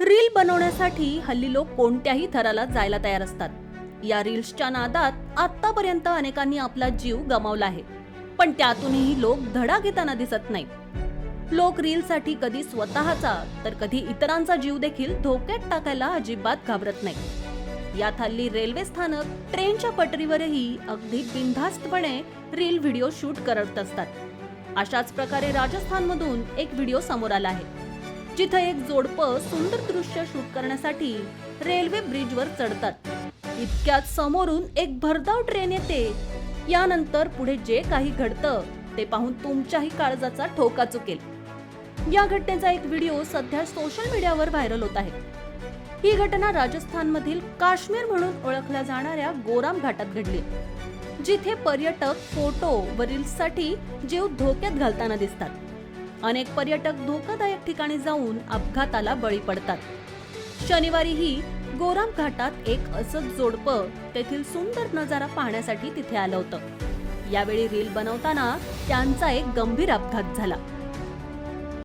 Reel बनवण्यासाठी हल्ली लोक कोणत्याही थराला जायला तयार असतात. या रील्सच्या नादात आतापर्यंत अनेकांनी आपला जीव गमावला आहे, पण त्यातूनही लोक धडा घेताना दिसत नाहीत. लोक रीलसाठी कधी स्वतःचा तर कधी इतरांचा जीव देखील धोक्यात टाकायला अजिबात घाबरत नाही. यात हल्ली रेल्वे स्थानक, ट्रेनच्या पटरीवरही अगदी बिनधास्तपणे रील व्हिडिओ शूट करत असतात. अशाच प्रकारे राजस्थानमधून एक व्हिडिओ समोर आला आहे, जिथे एक जोडपं सुंदर दृश्य शूट करण्यासाठी रेल्वे ब्रिजवर चढतात. इतक्यात समोरून एक भरधाव ट्रेन येते. यानंतर पुढे जे काही घडतं ते पाहून तुमच्याही काळजाचा ठोका चुकेल. या घटनेचा एक व्हिडिओ सध्या सोशल मीडियावर व्हायरल होत आहे. ही घटना राजस्थानमधील काश्मीर म्हणून ओळखल्या जाणाऱ्या गोराम घाटात घडली, जिथे पर्यटक फोटो व रील्ससाठी जीव धोक्यात घालताना दिसतात. अनेक पर्यटक धोकादायक ठिकाणी जाऊन अपघाताला बळी पडतात. शनिवारीही गोराम घाटात एक असंच जोडपं तेथील सुंदर नजारा पाहण्यासाठी तिथे आलं होतं. यावेळी रील बनवताना त्यांचा एक गंभीर अपघात झाला.